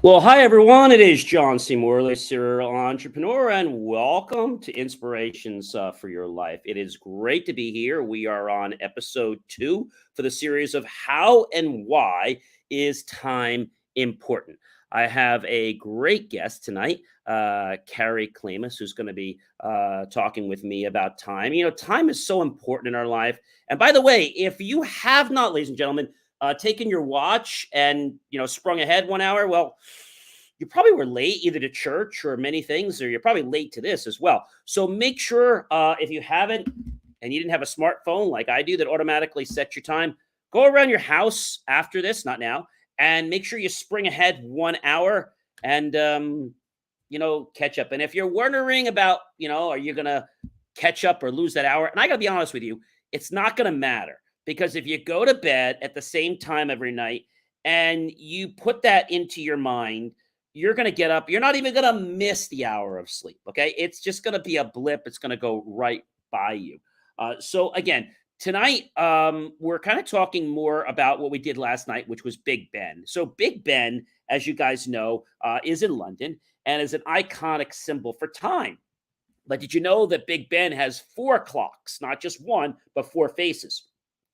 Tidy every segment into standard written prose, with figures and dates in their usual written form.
Well, hi everyone. It is John C. Morley, serial entrepreneur, and welcome to Inspirations for Your Life. It is great to be here. We are on episode 2 for the series of How and Why is Time Important. I have a great guest tonight, Klimas, who's going to be talking with me about time. You know, time is so important in our life. And by the way, if you have not, ladies and gentlemen, taken your watch and sprung ahead 1 hour, well, you probably were late either to church or many things, or you're probably late to this as well. So make sure, if you haven't and you didn't have a smartphone like I do that automatically sets your time, go around your house after this, not now, and make sure you spring ahead 1 hour and catch up. And if you're wondering about, are you gonna catch up or lose that hour? And I gotta be honest with you, it's not gonna matter. Because if you go to bed at the same time every night and you put that into your mind, you're going to get up. You're not even going to miss the hour of sleep. Okay. It's just going to be a blip. It's going to go right by you. So, again, tonight, we're kind of talking more about what we did last night, which was Big Ben. So, Big Ben, as you guys know, is in London and is an iconic symbol for time. But did you know that Big Ben has 4 clocks, not just one, but 4 faces?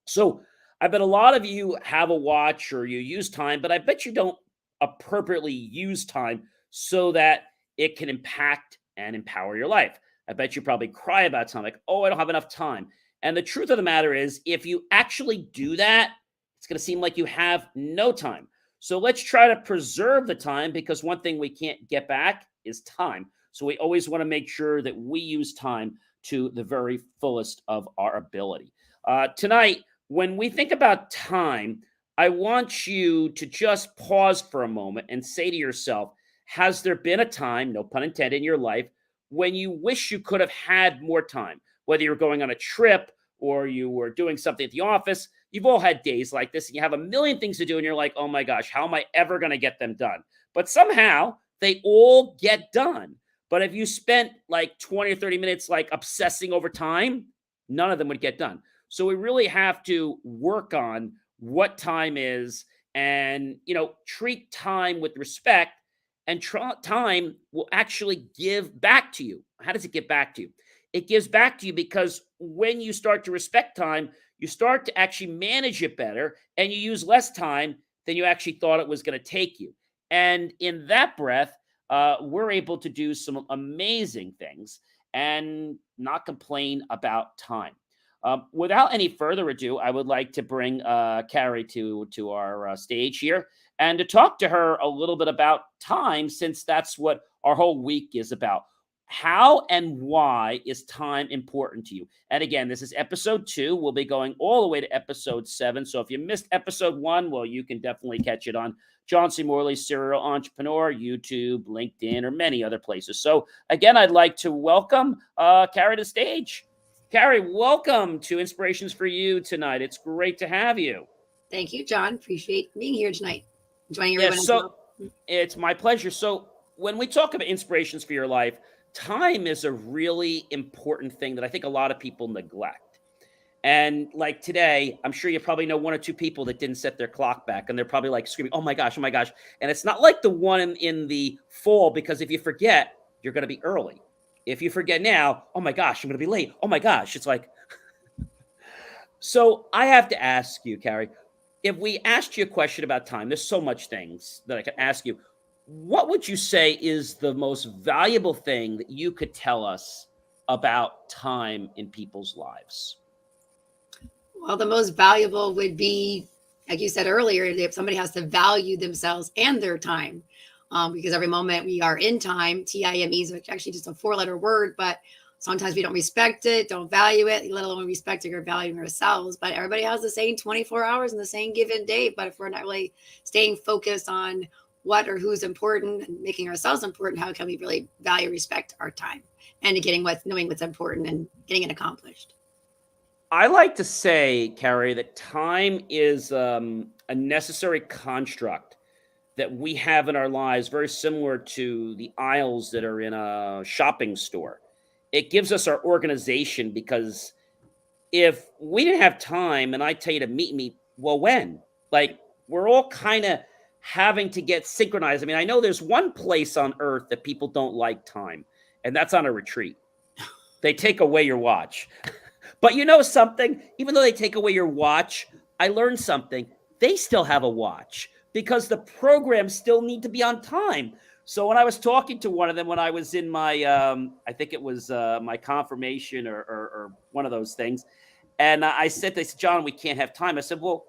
So I bet a lot of you have a watch or you use time, but I bet you don't appropriately use time so that it can impact and empower your life. I bet you probably cry about time, like, oh, I don't have enough time. And the truth of the matter is, if you actually do that, it's going to seem like you have no time. So let's try to preserve the time, because one thing we can't get back is time. So we always want to make sure that we use time to the very fullest of our ability. Tonight, when we think about time, I want you to just pause for a moment and say to yourself, has there been a time, no pun intended, in your life when you wish you could have had more time? Whether you're going on a trip or you were doing something at the office, you've all had days like this and you have a million things to do and you're like, oh my gosh, how am I ever going to get them done? But somehow they all get done. But if you spent like 20 or 30 minutes like obsessing over time, none of them would get done. So we really have to work on what time is and, treat time with respect, and time will actually give back to you. How does it give back to you? It gives back to you because when you start to respect time, you start to actually manage it better and you use less time than you actually thought it was going to take you. And in that breath, we're able to do some amazing things and not complain about time. Without any further ado, I would like to bring Carrie to our stage here and to talk to her a little bit about time, since that's what our whole week is about. How and why is time important to you? And again, this is episode 2. We'll be going all the way to episode 7. So if you missed episode 1, well, you can definitely catch it on John C. Morley, Serial Entrepreneur, YouTube, LinkedIn, or many other places. So again, I'd like to welcome Carrie to the stage. Carrie, welcome to Inspirations for You tonight. It's great to have you. Thank you, John. Appreciate being here tonight. Joining everyone Yes, as so well. it's my pleasure. So when we talk about inspirations for your life, time is a really important thing that I think a lot of people neglect. And like today, I'm sure you probably know 1 or 2 people that didn't set their clock back, and they're probably like screaming, oh my gosh, oh my gosh. And it's not like the one in the fall, because if you forget, you're going to be early. If you forget now, oh my gosh, I'm going to be late. Oh my gosh. It's like, so I have to ask you, Carrie, if we asked you a question about time, there's so much things that I could ask you. What would you say is the most valuable thing that you could tell us about time in people's lives? Well, the most valuable would be, like you said earlier, if somebody has to value themselves and their time. Because every moment we are in time, TIME is actually just a 4-letter word, but sometimes we don't respect it, don't value it, let alone respecting or valuing ourselves. But everybody has the same 24 hours in the same given day. But if we're not really staying focused on what or who's important and making ourselves important, how can we really value, respect our time and knowing what's important and getting it accomplished? I like to say, Carrie, that time is a necessary construct that we have in our lives, very similar to the aisles that are in a shopping store. It gives us our organization, because if we didn't have time and I tell you to meet me, well, when? Like, we're all kind of having to get synchronized. I mean, I know there's one place on earth that people don't like time, and that's on a retreat. They take away your watch. But you know something? Even though they take away your watch, I learned something. They still have a watch because the programs still need to be on time. So when I was talking to one of them, when I was in my, I think it was my confirmation or one of those things, and I said, they said, John, we can't have time. I said, well,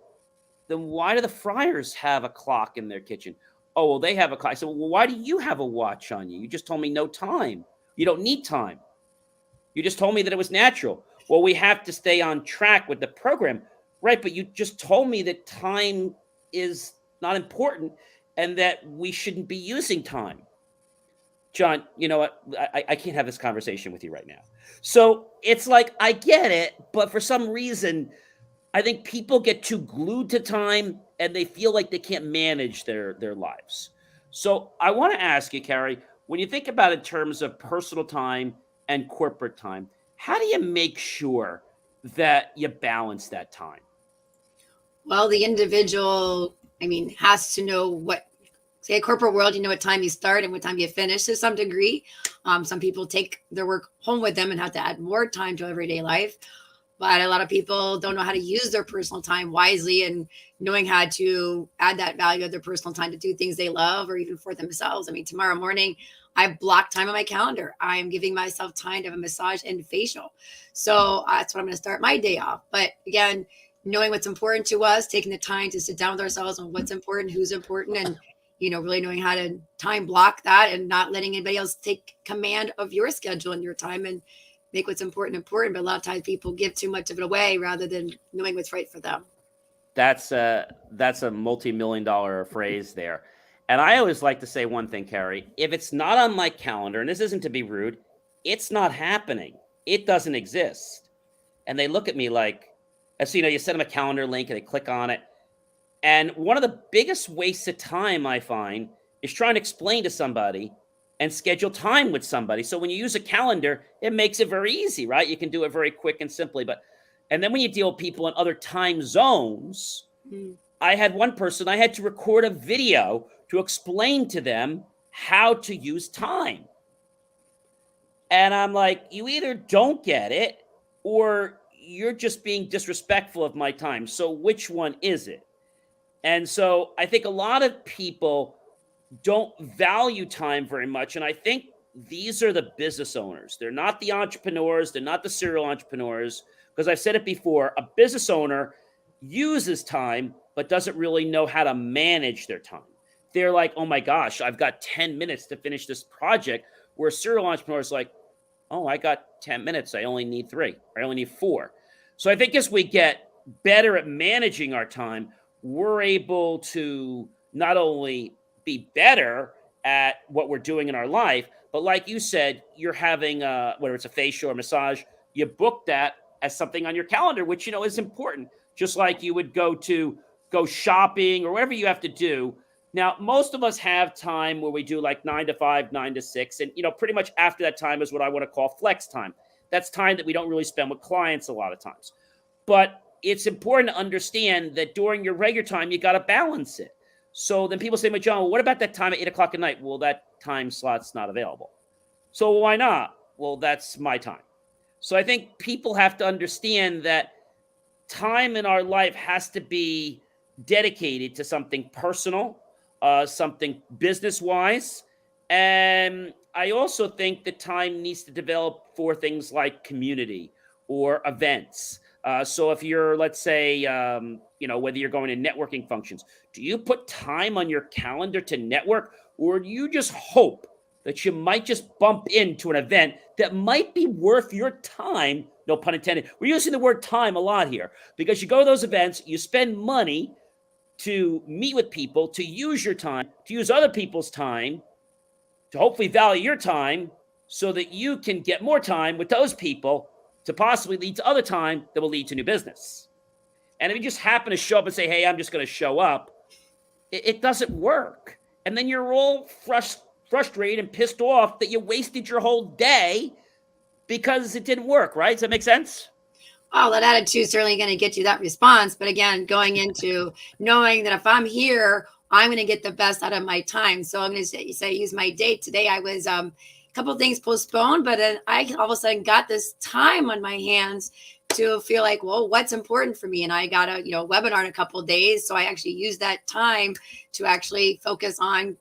then why do the friars have a clock in their kitchen? Oh, well, they have a clock. I said, well, why do you have a watch on you? You just told me no time. You don't need time. You just told me that it was natural. Well, we have to stay on track with the program. Right, but you just told me that time is not important and that we shouldn't be using time. John, you know what? I can't have this conversation with you right now. So it's like, I get it, but for some reason, I think people get too glued to time and they feel like they can't manage their lives. So I want to ask you, Carrie, when you think about it in terms of personal time and corporate time, how do you make sure that you balance that time? Well, the individual, I mean, has to know what, say, a corporate world, you know what time you start and what time you finish to some degree. Some people take their work home with them and have to add more time to everyday life. But a lot of people don't know how to use their personal time wisely and knowing how to add that value of their personal time to do things they love or even for themselves. I mean, tomorrow morning, I've blocked time on my calendar. I'm giving myself time to have a massage and facial. So that's what I'm going to start my day off. But again, knowing what's important to us, taking the time to sit down with ourselves on what's important, who's important, and really knowing how to time block that and not letting anybody else take command of your schedule and your time and make what's important. But a lot of times people give too much of it away rather than knowing what's right for them. That's a multi-million-dollar phrase there. And I always like to say one thing, Carrie, if it's not on my calendar, and this isn't to be rude, it's not happening. It doesn't exist. And they look at me like, so, you send them a calendar link and they click on it. And one of the biggest wastes of time I find is trying to explain to somebody and schedule time with somebody. So when you use a calendar, it makes it very easy, right? You can do it very quick and simply. And then when you deal with people in other time zones, I had one person, I had to record a video to explain to them how to use time. And I'm like, you either don't get it or you're just being disrespectful of my time. So which one is it? And so I think a lot of people don't value time very much. And I think these are the business owners. They're not the entrepreneurs. They're not the serial entrepreneurs. Because I've said it before, a business owner uses time, but doesn't really know how to manage their time. They're like, oh my gosh, I've got 10 minutes to finish this project. Where a serial entrepreneur is like, oh, I got 10 minutes. I only need 3. I only need 4. So I think as we get better at managing our time, we're able to not only be better at what we're doing in our life, but like you said, you're having whether it's a facial or massage, you book that as something on your calendar, which, is important. Just like you would go shopping or whatever you have to do. Now, most of us have time where we do like 9 to 5, 9 to 6. And, pretty much after that time is what I want to call flex time. That's time that we don't really spend with clients a lot of times. But it's important to understand that during your regular time, you got to balance it. So then people say, John, well, what about that time at 8 o'clock at night? Well, that time slot's not available. So why not? Well, that's my time. So I think people have to understand that time in our life has to be dedicated to something personal, something business-wise. And I also think that time needs to develop for things like community or events. So if you're, let's say, whether you're going to networking functions, do you put time on your calendar to network, or do you just hope that you might just bump into an event that might be worth your time? No pun intended. We're using the word time a lot here because you go to those events, you spend money to meet with people, to use your time, to use other people's time, to hopefully value your time so that you can get more time with those people to possibly lead to other time that will lead to new business. And if you just happen to show up and say, hey, I'm just going to show up, it doesn't work. And then you're all frustrated and pissed off that you wasted your whole day because it didn't work, right? Does that make sense? Oh, that attitude is certainly going to get you that response. But again, going into knowing that if I'm here I'm going to get the best out of my time. So I'm going to say use my date today. I was a couple of things postponed, but then I all of a sudden got this time on my hands to feel like, well, what's important for me? And I got a webinar in a couple of days, so I actually used that time to actually focus on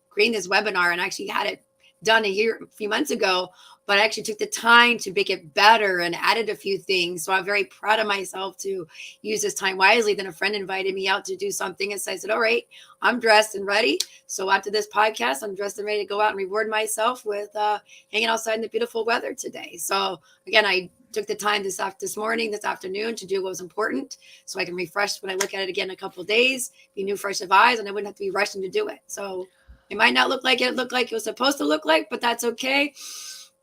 creating this webinar, and actually had it done a few months ago. But I actually took the time to make it better and added a few things. So I'm very proud of myself to use this time wisely. Then a friend invited me out to do something. And so I said, all right, I'm dressed and ready. So after this podcast, I'm dressed and ready to go out and reward myself with hanging outside in the beautiful weather today. So again, I took the time this afternoon to do what was important, so I can refresh when I look at it again in a couple of days, be new, fresh of eyes, and I wouldn't have to be rushing to do it. So it might not look like it looked like it was supposed to look like, but that's okay.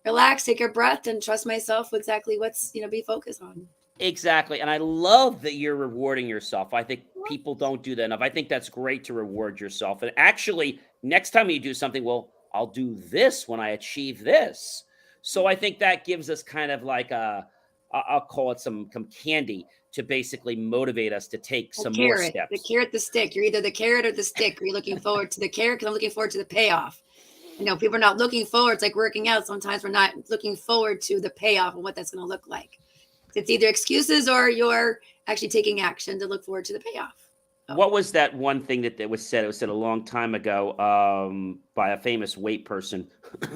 Relax, take a breath, and trust myself with exactly what's be focused on. Exactly. And I love that you're rewarding yourself. I think people don't do that enough. I think that's great to reward yourself. And actually, next time you do something, well, I'll do this when I achieve this. So I think that gives us kind of like I'll call it some candy to basically motivate us to take some more steps. The carrot, the stick. You're either the carrot or the stick. Are you looking forward to the carrot? Because I'm looking forward to the payoff. People are not looking forward. It's like working out. Sometimes we're not looking forward to the payoff and what that's going to look like. It's either excuses or you're actually taking action to look forward to the payoff. What was that one thing that was said? It was said a long time ago by a famous weight person.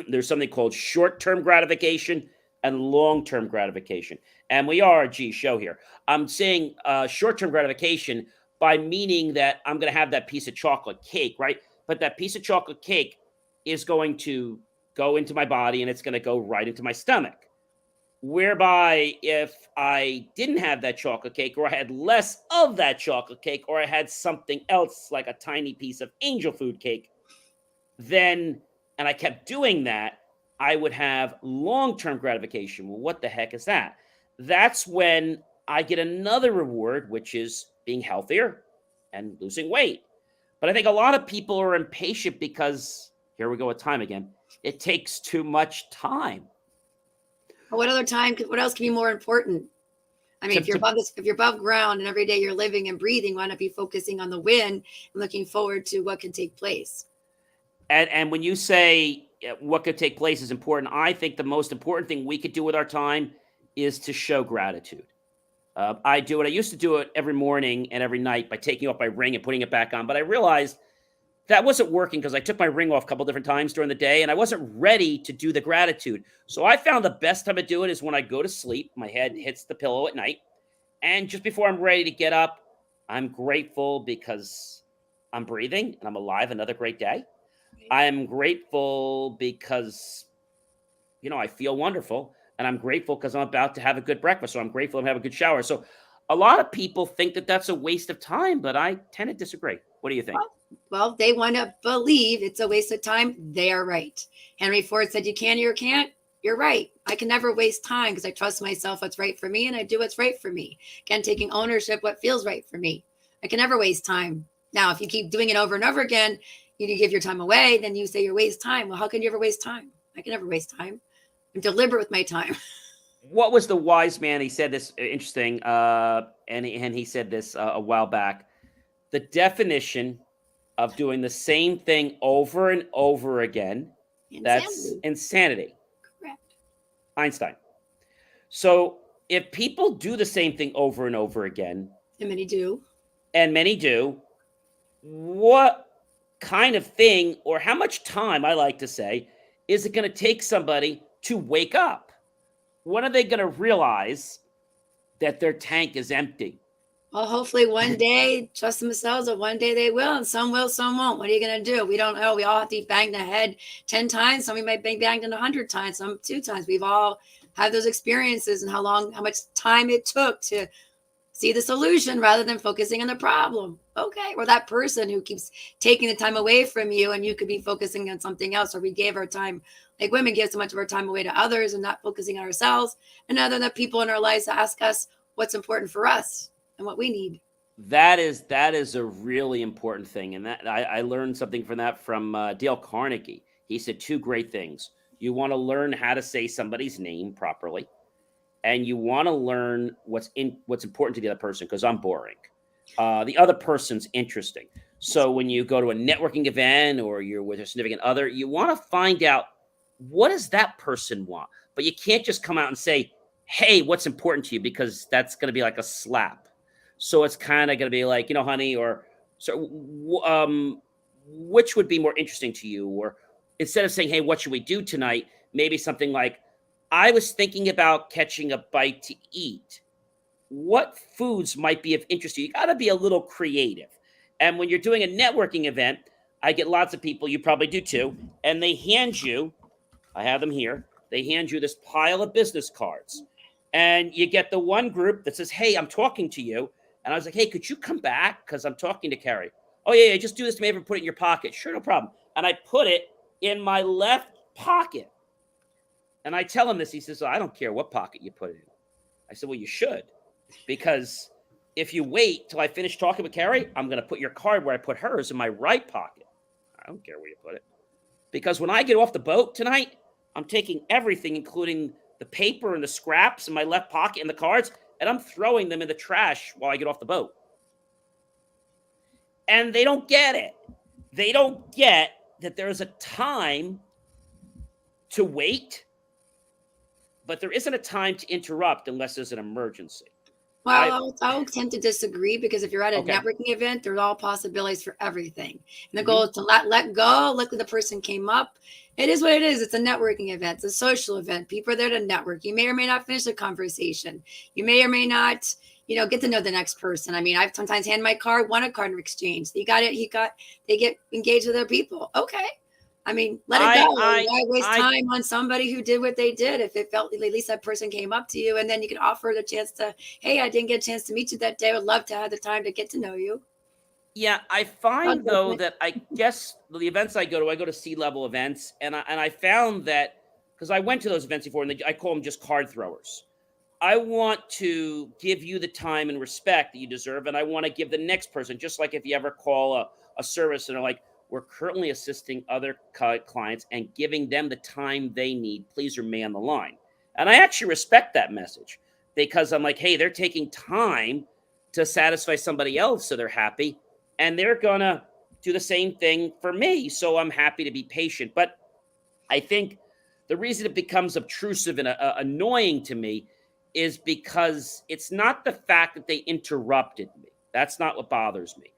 There's something called short-term gratification and long-term gratification. And we are a G show here. I'm saying short-term gratification by meaning that I'm going to have that piece of chocolate cake, right? But that piece of chocolate cake is going to go into my body and it's going to go right into my stomach. Whereby if I didn't have that chocolate cake, or I had less of that chocolate cake, or I had something else like a tiny piece of angel food cake, then, and I kept doing that, I would have long-term gratification. Well, what the heck is that? That's when I get another reward, which is being healthier and losing weight. But I think a lot of people are impatient because, here we go with time again, it takes too much time. What else can be more important? I mean, if you're above ground and every day you're living and breathing, why not be focusing on the win and looking forward to what can take place? And when you say what could take place is important, I think the most important thing we could do with our time is to show gratitude. I do it. I used to do it every morning and every night by taking off my ring and putting it back on. But I realized that wasn't working because I took my ring off a couple different times during the day and I wasn't ready to do the gratitude. So I found the best time to do it is when I go to sleep, my head hits the pillow at night. And just before I'm ready to get up, I'm grateful because I'm breathing and I'm alive another great day. I'm grateful because, I feel wonderful. And I'm grateful because I'm about to have a good breakfast. So I'm grateful I'm having a good shower. So a lot of people think that that's a waste of time, but I tend to disagree. What do you think? Well, they want to believe it's a waste of time. They are right. Henry Ford said, you can or you can't. You're right. I can never waste time because I trust myself what's right for me and I do what's right for me. Again, taking ownership, what feels right for me. I can never waste time. Now, if you keep doing it over and over again, you give your time away, then you say you waste time. Well, how can you ever waste time? I can never waste time. I'm deliberate with my time. What was the wise man? He said this interesting, and he said this a while back. The definition of doing the same thing over and over again, that's insanity. Correct. Einstein. So if people do the same thing over and over again, and many do, what kind of thing, or how much time, I like to say, is it going to take somebody to wake up? When are they going to realize that their tank is empty? Well, hopefully one day, trust themselves, or one day they will, and some will, some won't. What are you going to do? We don't know. We all have to be banged in the head 10 times. Some might be banged in 100 times, some 2 times. We've all had those experiences and how much time it took to see the solution rather than focusing on the problem. Okay. Or that person who keeps taking the time away from you and you could be focusing on something else. Or we gave our time, like women give so much of our time away to others and not focusing on ourselves. And other than people in our lives to ask us what's important for us and what we need. That is a really important thing. And that I learned something from that from Dale Carnegie. He said 2 great things. You want to learn how to say somebody's name properly. And you want to learn what's important to the other person, because I'm boring. The other person's interesting. So when you go to a networking event or you're with a significant other, you want to find out, what does that person want? But you can't just come out and say, hey, what's important to you? Because that's going to be like a slap. So it's kind of going to be like, honey, or so, which would be more interesting to you? Or instead of saying, hey, what should we do tonight? Maybe something like, I was thinking about catching a bite to eat. What foods might be of interest to you? You got to be a little creative. And when you're doing a networking event, I get lots of people, you probably do too, and they hand you, I have them here, they hand you this pile of business cards. And you get the one group that says, hey, I'm talking to you. And I was like, hey, could you come back? Because I'm talking to Carrie. Oh, yeah, just do this to me, put it in your pocket. Sure, no problem. And I put it in my left pocket. And I tell him this. He says, I don't care what pocket you put it in. I said, well, you should. Because if you wait till I finish talking with Carrie, I'm going to put your card where I put hers in my right pocket. I don't care where you put it. Because when I get off the boat tonight, I'm taking everything, including the paper and the scraps in my left pocket and the cards, and I'm throwing them in the trash while I get off the boat. And they don't get it. They don't get that there's a time to wait, but there isn't a time to interrupt unless there's an emergency. Well, I'll tend to disagree, because if you're at a networking event, there's all possibilities for everything. And the goal is to let go. Look, the person came up. It is what it is. It's a networking event. It's a social event. People are there to network. You may or may not finish the conversation. You may or may not, get to know the next person. I mean, I've sometimes hand my card, won a card in exchange. They get engaged with other people. Okay. I mean, let it go. Why waste time on somebody who did what they did? If it felt, at least that person came up to you, and then you can offer the chance to, hey, I didn't get a chance to meet you that day. I would love to have the time to get to know you. Yeah, I find though that I guess the events I go to C-level events, and I found that, because I went to those events before, and I call them just card throwers. I want to give you the time and respect that you deserve, and I want to give the next person, just like if you ever call a service and they're like, we're currently assisting other clients and giving them the time they need. Please remain on the line. And I actually respect that message, because I'm like, hey, they're taking time to satisfy somebody else so they're happy, and they're going to do the same thing for me. So I'm happy to be patient. But I think the reason it becomes obtrusive and annoying to me is because it's not the fact that they interrupted me. That's not what bothers me.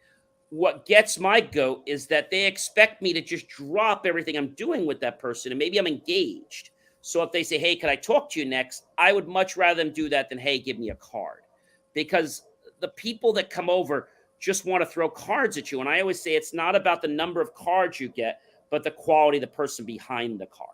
What gets my goat is that they expect me to just drop everything I'm doing with that person, and maybe I'm engaged. So if they say, hey, can I talk to you next? I would much rather them do that than, hey, give me a card. Because the people that come over just want to throw cards at you. And I always say it's not about the number of cards you get, but the quality of the person behind the card.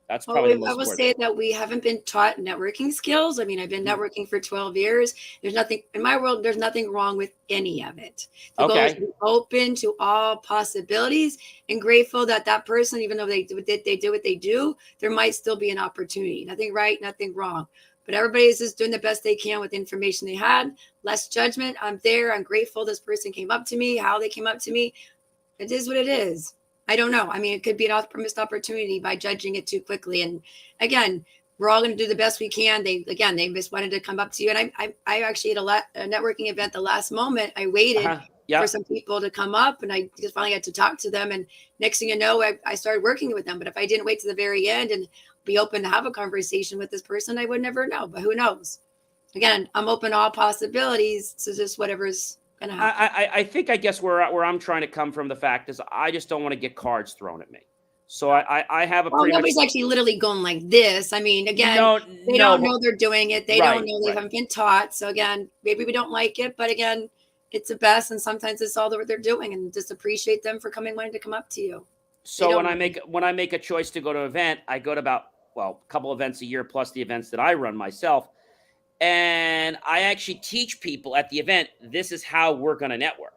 That's probably the most important. I will say that we haven't been taught networking skills. I mean, I've been networking for 12 years. There's nothing in my world. There's nothing wrong with any of it. The goal is to be open to all possibilities and grateful that that person, even though they do what they do, there might still be an opportunity. Nothing right, nothing wrong. But everybody's just doing the best they can with the information they had. Less judgment. I'm there. I'm grateful this person came up to me, how they came up to me. It is what it is. I don't know. I mean, it could be an missed opportunity by judging it too quickly. And again, we're all going to do the best we can. They just wanted to come up to you. And I actually at a networking event, the last moment, I waited for some people to come up, and I just finally got to talk to them. And next thing you know, I started working with them. But if I didn't wait to the very end and be open to have a conversation with this person, I would never know. But who knows? Again, I'm open to all possibilities. So just whatever's going to happen. I think, I guess where I'm trying to come from, the fact is I just don't want to get cards thrown at me. So I have a pretty nobody's actually literally going like this. I mean, again, they don't know they're doing it. They don't know, they haven't been taught. So again, maybe we don't like it, but again, it's the best. And sometimes it's all that they're doing, and just appreciate them for wanting to come up to you. So when I make a choice to go to an event, I go to about, a couple events a year plus the events that I run myself. And I actually teach people at the event, this is how we're going to network.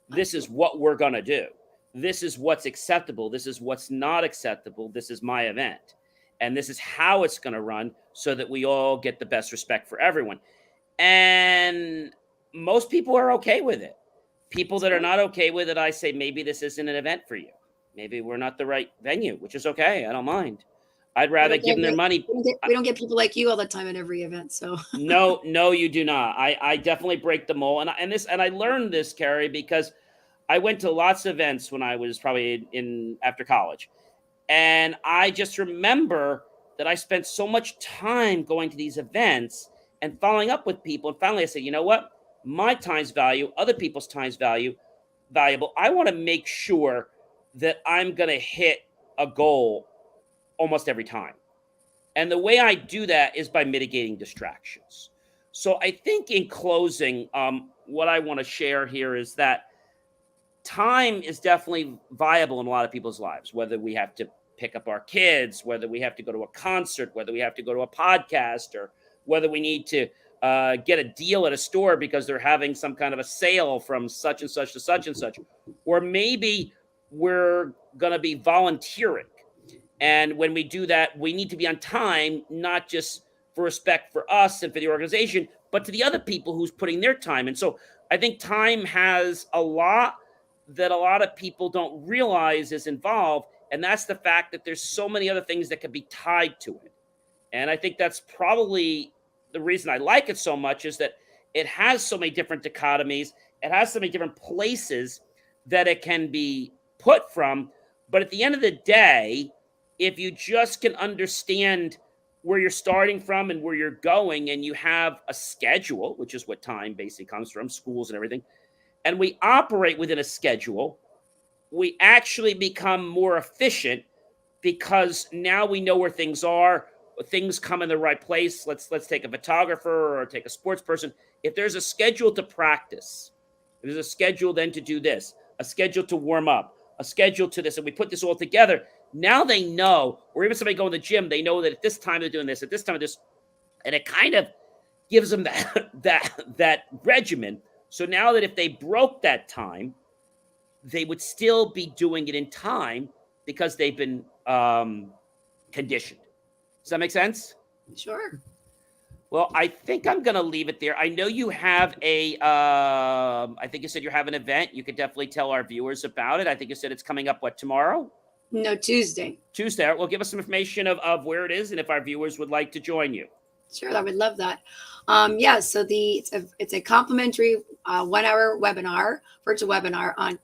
This is what we're going to do. This is what's acceptable. This is what's not acceptable. This is my event. And this is how it's going to run so that we all get the best respect for everyone. And most people are okay with it. People that are not okay with it, I say, maybe this isn't an event for you. Maybe we're not the right venue, which is okay. I don't mind. I'd rather give them their money. We don't get people like you all the time at every event. So no, you do not. I definitely break the mold. And I learned this, Carrie, because I went to lots of events when I was probably in after college. And I just remember that I spent so much time going to these events and following up with people. And finally I said, you know what? My time's value, other people's time's valuable. I want to make sure that I'm going to hit a goal almost every time. And the way I do that is by mitigating distractions. So I think in closing, what I want to share here is that time is definitely viable in a lot of people's lives, whether we have to pick up our kids, whether we have to go to a concert, whether we have to go to a podcast, or whether we need to get a deal at a store because they're having some kind of a sale from such and such to such and such. Or maybe we're going to be volunteering. And when we do that, we need to be on time, not just for respect for us and for the organization, but to the other people who's putting their time. And so I think time has a lot that a lot of people don't realize is involved. And that's the fact that there's so many other things that can be tied to it. And I think that's probably the reason I like it so much, is that it has so many different dichotomies. It has so many different places that it can be put from. But at the end of the day, if you just can understand where you're starting from and where you're going, and you have a schedule, which is what time basically comes from, schools and everything, and we operate within a schedule, we actually become more efficient because now we know where things are. Things come in the right place. Let's take a photographer or take a sports person. If there's a schedule to practice, there's a schedule then to do this, a schedule to warm up, a schedule to this, and we put this all together. Now they know, or even somebody going to the gym, they know that at this time they're doing this, at this time this, and it kind of gives them that regimen. So now that if they broke that time, they would still be doing it in time because they've been conditioned. Does that make sense? Sure. Well, I think I'm going to leave it there. I know you have I think you said you have an event. You could definitely tell our viewers about it. I think you said it's coming up, what, tomorrow? No, Tuesday. Tuesday. Well, give us some information of where it is and if our viewers would like to join you. Sure, I would love that. Yeah, so it's a complimentary 1 hour webinar, virtual webinar on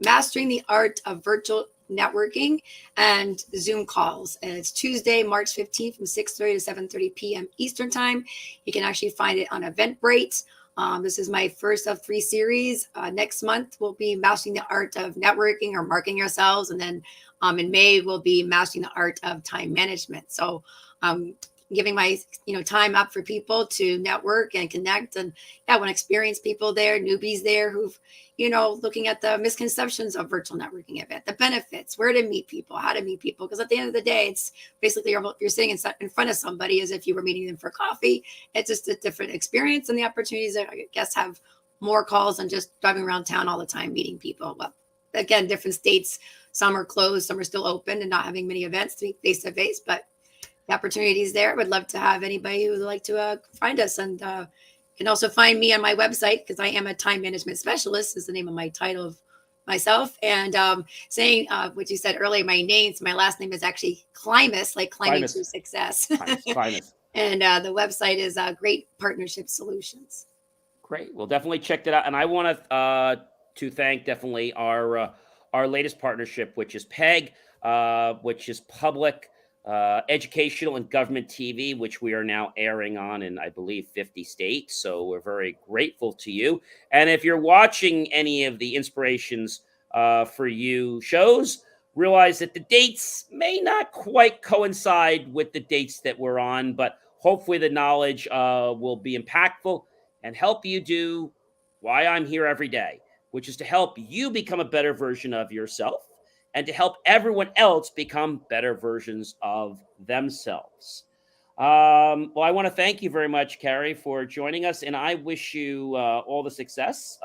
mastering the art of virtual networking and Zoom calls. And it's Tuesday, March 15th from 6:30 to 7:30 p.m. Eastern time. You can actually find it on Eventbrite. This is my first of 3 series. Next month will be mastering the art of networking or marketing yourselves. And then in May, we'll be mastering the art of time management. So giving my time up for people to network and connect, and I want to experience people there, newbies there who've looking at the misconceptions of virtual networking event, the benefits, where to meet people, how to meet people, because at the end of the day, it's basically you're sitting in front of somebody as if you were meeting them for coffee. It's just a different experience, and the opportunities that I guess have more calls than just driving around town all the time meeting people. Well, again, different states, some are closed, some are still open and not having many events to be face to face, but the opportunity is there. Would love to have anybody who would like to find us, and you can also find me on my website, because I am a time management specialist is the name of my title of myself. And saying what you said earlier, my last name is actually Klimas, like climbing to success. Klimas. And the website is Great Partnership Solutions. Great. We'll definitely check that out. And I want to thank definitely our latest partnership, which is PEG, which is public educational and government TV, which we are now airing on in, I believe, 50 states. So we're very grateful to you. And if you're watching any of the Inspirations for You shows, realize that the dates may not quite coincide with the dates that we're on, but hopefully the knowledge will be impactful and help you do why I'm here every day, which is to help you become a better version of yourself and to help everyone else become better versions of themselves. Well, I want to thank you very much, Carrie, for joining us, and I wish you all the success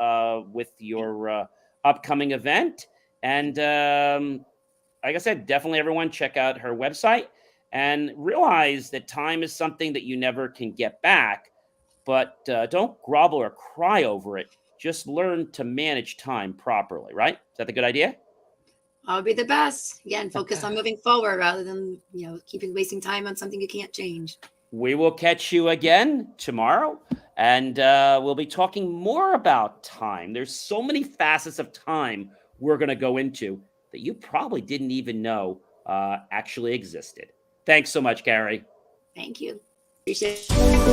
with your upcoming event. And like I said, definitely everyone check out her website and realize that time is something that you never can get back, but don't grovel or cry over it. Just learn to manage time properly, right? Is that a good idea? I'll be the best. Again, focus on moving forward rather than, wasting time on something you can't change. We will catch you again tomorrow. And we'll be talking more about time. There's so many facets of time we're going to go into that you probably didn't even know actually existed. Thanks so much, Carrie. Thank you. Appreciate it.